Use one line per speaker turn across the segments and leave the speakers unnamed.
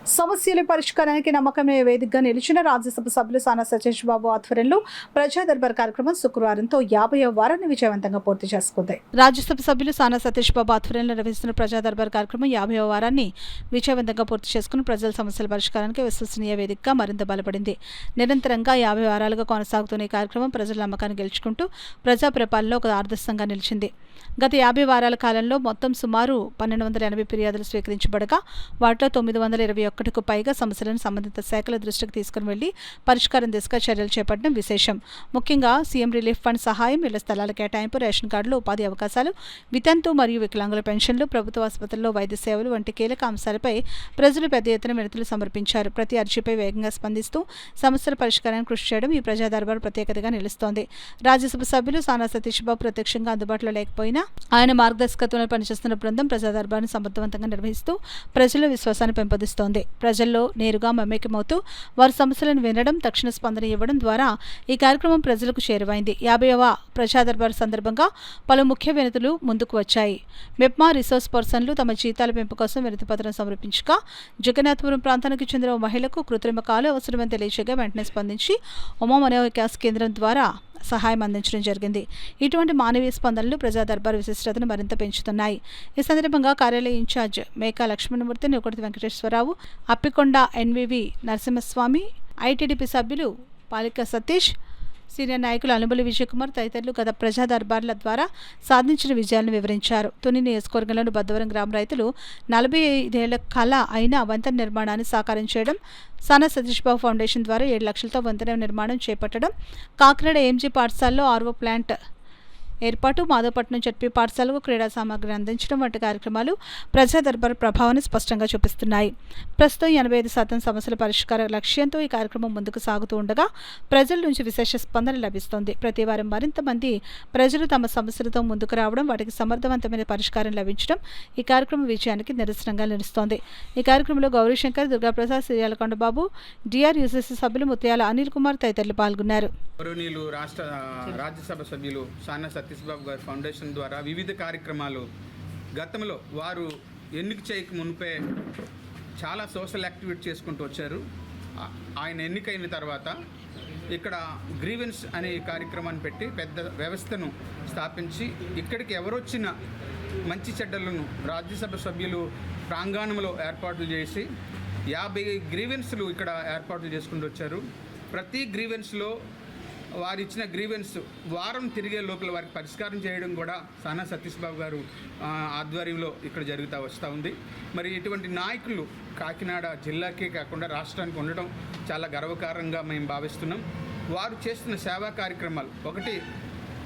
సమస్యల పరిష్కారానికి నమ్మకమే వేదికగా నిలిచిన రాజ్యసభ సభ్యులు సానా సతీష్ బాబు ఆధ్వర్యంలో ప్రజా దర్బార్ కార్యక్రమం శుక్రవారంతో 50వ వారాన్ని విజయవంతంగా పూర్తి చేసుకుంది. రాజ్యసభ సభ్యులు సానా సతీష్ బాబు ఆధ్వర్యంలో నిర్వహిస్తున్న ప్రజా దర్బార్ కార్యక్రమం 50వ వారాన్ని విజయవంతంగా పూర్తి చేసుకుని ప్రజల సమస్యల పరిష్కారానికి విశ్వసనీయ వేదికగా మరింత బలపడింది. నిరంతరంగా 50 వారాలుగా కొనసాగుతున్న ఈ కార్యక్రమం ప్రజల నమ్మకాన్ని గెలుచుకుంటూ ప్రజా పరిపాలనలో ఒక ఆదర్శంగా నిలిచింది. గత 50 వారాల కాలంలో మొత్తం సుమారు 1280 ఫిర్యాదులు స్వీకరించబడగా వాటిలో 921కు పైగా సమస్యలను సంబంధిత శాఖల దృష్టికి తీసుకుని వెళ్లి పరిష్కారం దిశగా చర్యలు చేపట్టడం విశేషం. ముఖ్యంగా సీఎం రిలీఫ్ ఫండ్ సహాయం, ఇళ్ల స్థలాల కేటాయింపు, రేషన్ కార్డులు, ఉపాధి అవకాశాలు, వితంతు మరియు వికలాంగుల పెన్షన్లు, ప్రభుత్వ ఆసుపత్రుల్లో వైద్య సేవలు వంటి కీలక అంశాలపై ప్రజలు పెద్ద ఎత్తున వినతులు సమర్పించారు. ప్రతి అర్జీపై వేగంగా స్పందిస్తూ సమస్యల పరిష్కారానికి కృషి చేయడం ఈ ప్రజా దర్బార్ ప్రత్యేకతగా నిలుస్తోంది. రాజ్యసభ సభ్యులు సానా సతీష్ బాబు ప్రత్యక్షంగా అందుబాటులో లేకపోయినా ఆయన మార్గదర్శకత్వంలో పనిచేస్తున్న బృందం ప్రజా దర్బార్ను సమర్థవంతంగా నిర్వహిస్తూ ప్రజల విశ్వాసాన్ని పెంపొందిస్తోంది. ప్రజల్లో నేరుగా మమేకమవుతూ వారి సమస్యలను వినడం, తక్షణ స్పందన ఇవ్వడం ద్వారా ఈ కార్యక్రమం ప్రజలకు చేరువైంది. 50వ ప్రజా దర్బార్ సందర్భంగా పలు ముఖ్య వినతులు ముందుకు వచ్చాయి. మెప్మా రిసోర్స్ పర్సన్లు తమ జీతాల పెంపు కోసం వినతి పత్రం సమర్పించగా జగన్నాథపురం ప్రాంతానికి చెందిన ఓ మహిళకు కృత్రిమ కాలు అవసరమని తెలియజేయగా వెంటనే స్పందించి ఉమా మనోవికాస్ కేంద్రం ద్వారా సహాయం అందించడం జరిగింది. ఇటువంటి మానవీయ స్పందనలు ప్రజా దర్బార్ విశిష్టతను మరింత పెంచుతున్నాయి. ఈ సందర్భంగా కార్యాలయ incharge Meka Lakshmanamurthy, Nikoti Venkateswararao, Appikonda NVV Narasimhaswamy, ITDP సభ్యులు పాలిక సతీష్, సీనియర్ నాయకులు అనుబలి విజయకుమార్ తదితరులు గత ప్రజా దర్బార్ల ద్వారా సాధించిన విజయాలను వివరించారు. తుని నియోజకవర్గంలోని బద్దవరం గ్రామ రైతులు 45 ఏళ్ల కళ అయిన వంతెన నిర్మాణాన్ని సాకారం చేయడం, సానా సతీష్ బాబు ఫౌండేషన్ ద్వారా 7 లక్షలతో వంతెన నిర్మాణం చేపట్టడం, కాకినాడ ఎంజీ పాఠశాలలో ఆర్వో ప్లాంట్ ఏర్పాటు, మాధవపట్నం జడ్పీ పాఠశాలకు క్రీడా సామాగ్రిని అందించడం వంటి కార్యక్రమాలు ప్రజా దర్బార్ ప్రభావాన్ని స్పష్టంగా చూపిస్తున్నాయి. ప్రస్తుతం 85% సమస్యల పరిష్కార లక్ష్యంతో ఈ కార్యక్రమం ముందుకు సాగుతూ ఉండగా ప్రజల నుంచి విశేష స్పందన లభిస్తోంది. ప్రతి వారం మరింత మంది ప్రజలు తమ సమస్యలతో ముందుకు రావడం, వాటికి సమర్థవంతమైన పరిష్కారం లభించడం ఈ కార్యక్రమం విజయానికి నిదర్శనంగా నిలుస్తోంది. ఈ కార్యక్రమంలో గౌరీశంకర్, దుర్గాప్రసాద్, సిరియాలకొండ బాబు, డిఆర్యూసీసీ సభ్యులు ముత్యాల అనిల్ కుమార్ తదితరులు పాల్గొన్నారు.
రాజ్యసభ సభ్యులు సానా సతీష్ బాబు గారి ఫౌండేషన్ ద్వారా వివిధ కార్యక్రమాలు గతంలో వారు ఎన్నిక చేయక మునిపే చాలా సోషల్ యాక్టివిటీ చేసుకుంటూ వచ్చారు. ఆయన ఎన్నికైన తర్వాత ఇక్కడ గ్రీవెన్స్ అనే కార్యక్రమాన్ని పెట్టి పెద్ద వ్యవస్థను స్థాపించి ఇక్కడికి ఎవరొచ్చినా మంచి చెడ్డలను రాజ్యసభ సభ్యులు ప్రాంగణంలో ఏర్పాట్లు చేసి 50 గ్రీవెన్స్లు ఇక్కడ ఏర్పాట్లు చేసుకుంటూ వచ్చారు. ప్రతి గ్రీవెన్స్లో వారు ఇచ్చిన గ్రీవెన్స్ వారం తిరిగే లోపల వారికి పరిష్కారం చేయడం కూడా సానా సతీష్ బాబు గారు ఆధ్వర్యంలో ఇక్కడ జరుగుతూ వస్తూ ఉంది. మరి ఇటువంటి నాయకులు కాకినాడ జిల్లాకే కాకుండా రాష్ట్రానికి ఉండడం చాలా గర్వకారంగా మేము భావిస్తున్నాం. వారు చేస్తున్న సేవా కార్యక్రమాలు ఒకటి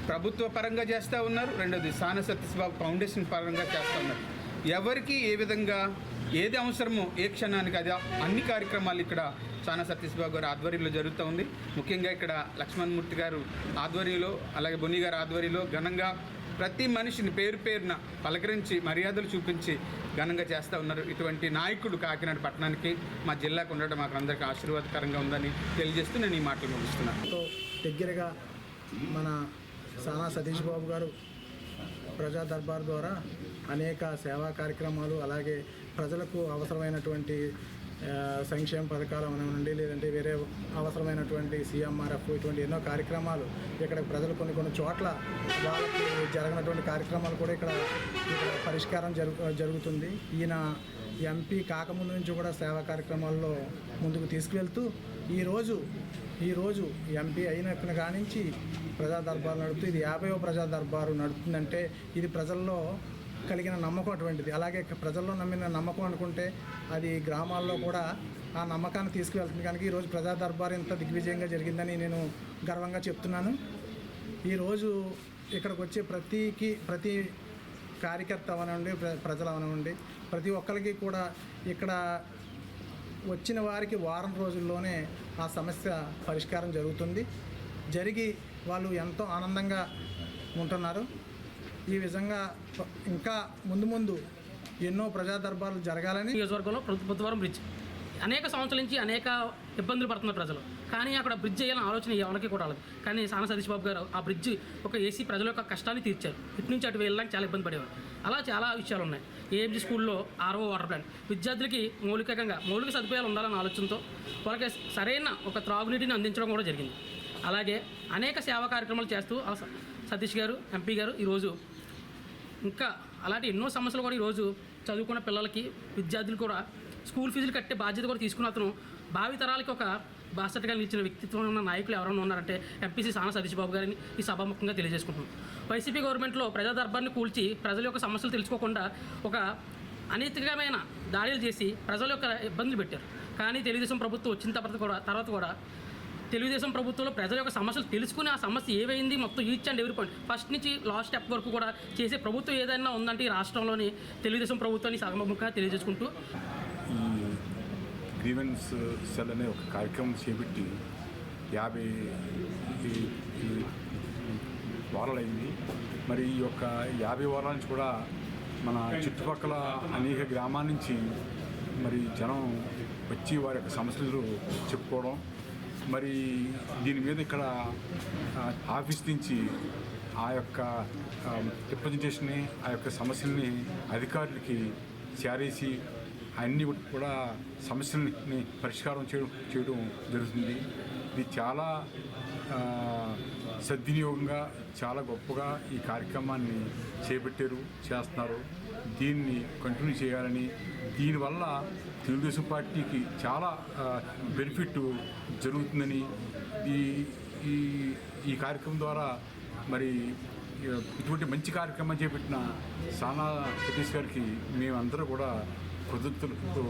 ప్రభుత్వ పరంగా చేస్తూ ఉన్నారు, రెండోది సానా సతీష్ బాబు ఫౌండేషన్ పరంగా చేస్తూ ఉన్నారు. ఎవరికి ఏ విధంగా ఏది అవసరమో ఏ క్షణానికి అది అన్ని కార్యక్రమాలు ఇక్కడ సానా సతీష్ బాబు గారు ఆధ్వర్యంలో జరుగుతూ ఉంది. ముఖ్యంగా ఇక్కడ లక్ష్మణమూర్తి గారు ఆధ్వర్యంలో, అలాగే బొన్ని గారు ఆధ్వర్యంలో ఘనంగా ప్రతి మనిషిని పేరు పేరున పలకరించి మర్యాదలు చూపించి ఘనంగా చేస్తూ ఉన్నారు. ఇటువంటి నాయకుడు కాకినాడ పట్టణానికి, మా జిల్లాకు ఉండడం మాకు అందరికీ ఆశీర్వాదకరంగా ఉందని తెలియజేస్తూ నేను ఈ మాటలు ముగిస్తున్నాను.
దగ్గరగా మన సానా సతీష్ బాబు గారు ప్రజా దర్బార్ ద్వారా అనేక సేవా కార్యక్రమాలు, అలాగే ప్రజలకు అవసరమైనటువంటి సంక్షేమ పథకాలు అవనండి, లేదంటే వేరే అవసరమైనటువంటి సీఎంఆర్ఎఫ్ ఇటువంటి ఎన్నో కార్యక్రమాలు ఇక్కడ ప్రజలు కొన్ని చోట్ల వాళ్ళకి జరగనటువంటి కార్యక్రమాలు కూడా ఇక్కడ పరిష్కారం జరుగుతుంది. ఈయన ఎంపీ కాకముందు నుంచి కూడా సేవా కార్యక్రమాల్లో ముందుకు తీసుకువెళ్తూ ఈరోజు ఎంపీ అయిన కానించి ప్రజా దర్బారు నడుపుతూ ఇది 50వ ప్రజా దర్బారు నడుపుతుందంటే ఇది ప్రజల్లో కలిగిన నమ్మకం అటువంటిది. అలాగే ప్రజల్లో నమ్మిన నమ్మకం అనుకుంటే అది గ్రామాల్లో కూడా ఆ నమ్మకాన్ని తీసుకువెళ్తుంది. కనుక ఈరోజు ప్రజా దర్బార్ ఇంత దిగ్విజయంగా జరిగిందని నేను గర్వంగా చెప్తున్నాను. ఈరోజు ఇక్కడికి వచ్చే ప్రతి కార్యకర్త అవనండి, ప్రజలు అవనండి, ప్రతి ఒక్కరికి కూడా ఇక్కడ వచ్చిన వారికి వారం రోజుల్లోనే ఆ సమస్య పరిష్కారం జరిగి వాళ్ళు ఎంతో ఆనందంగా ఉంటున్నారు. ఈ విధంగా ఇంకా ముందు ఎన్నో ప్రజా దర్బార్లు జరగాలని
నియోజకవర్గంలో బుధవారం బ్రిడ్జ్ అనేక సంవత్సరాల నుంచి అనేక ఇబ్బందులు పడుతున్నారు ప్రజలు. కానీ అక్కడ బ్రిడ్జ్ చేయాలని ఆలోచన ఎవరికి కూడా రాలేదు. కానీ సానా సతీష్ బాబు గారు ఆ బ్రిడ్జ్ ఒక ఏసీ ప్రజల యొక్క కష్టాన్ని తీర్చారు. ఇటు నుంచి అటు వెళ్ళడానికి చాలా ఇబ్బంది పడేవారు. అలా చాలా విషయాలు ఉన్నాయి. ఏఎంజీ స్కూల్లో ఆర్ఓ వాటర్ ప్లాంట్ విద్యార్థులకి మౌలిక సదుపాయాలు ఉండాలన్న ఆలోచనతో వాళ్ళకి సరైన ఒక త్రాగునీటిని అందించడం కూడా జరిగింది. అలాగే అనేక సేవా కార్యక్రమాలు చేస్తూ సతీష్ గారు ఎంపీ గారు ఈరోజు ఇంకా అలాంటి ఎన్నో సమస్యలు కూడా ఈరోజు చదువుకున్న పిల్లలకి విద్యార్థులు కూడా స్కూల్ ఫీజులు కట్టే బాధ్యత కూడా తీసుకున్న అతను భావితరాలకి ఒక బాసటగా నిలిచిన వ్యక్తిత్వం ఉన్న నాయకులు ఎవరైనా ఉన్నారంటే ఎంపీసీ సానా సతీష్ బాబు గారిని ఈ సభాముఖంగా తెలియజేసుకుంటున్నాం. వైసీపీ గవర్నమెంట్లో ప్రజా దర్బార్ని కూల్చి ప్రజల యొక్క సమస్యలు తెలుసుకోకుండా ఒక అనైతికమైన దాడులు చేసి ప్రజల యొక్క ఇబ్బందులు పెట్టారు. కానీ తెలుగుదేశం ప్రభుత్వం వచ్చిన తర్వాత కూడా తెలుగుదేశం ప్రభుత్వంలో ప్రజల యొక్క సమస్యలు తెలుసుకుని ఆ సమస్య ఏమైంది మొత్తం each and every point first నుంచి లాస్ట్ స్టెప్ వరకు కూడా చేసే ప్రభుత్వం ఏదైనా ఉందంటే ఈ రాష్ట్రంలోని తెలుగుదేశం ప్రభుత్వాన్ని సభాముఖంగా తెలియజేసుకుంటూ
ఈ గ్రీవెన్స్ సెల్ అనే ఒక కార్యక్రమం చేపట్టి 50 వారాలైంది. మరి ఈ యొక్క 50 వారాల నుంచి కూడా మన చుట్టుపక్కల అనేక గ్రామాల నుంచి మరి జనం వచ్చి వారి యొక్క సమస్యలు చెప్పుకోవడం, మరి దీని మీద ఇక్కడ ఆఫీస్ నుంచి ఆ యొక్క రిప్రజెంటేషన్ని ఆ యొక్క సమస్యల్ని అధికారులకి చేరేసి అన్నీ కూడా సమస్యల్ని పరిష్కారం చేయడం జరుగుతుంది. ఇది చాలా సద్వినియోగంగా చాలా గొప్పగా ఈ కార్యక్రమాన్ని చేస్తున్నారు. దీన్ని కంటిన్యూ చేయాలని, దీనివల్ల తెలుగుదేశం పార్టీకి చాలా బెనిఫిట్ జరుగుతుందని ఈ కార్యక్రమం ద్వారా మరి ఇటువంటి మంచి కార్యక్రమం చేపట్టిన సానా సతీష్ గారికి మేమందరూ కూడా కృతజ్ఞతలతో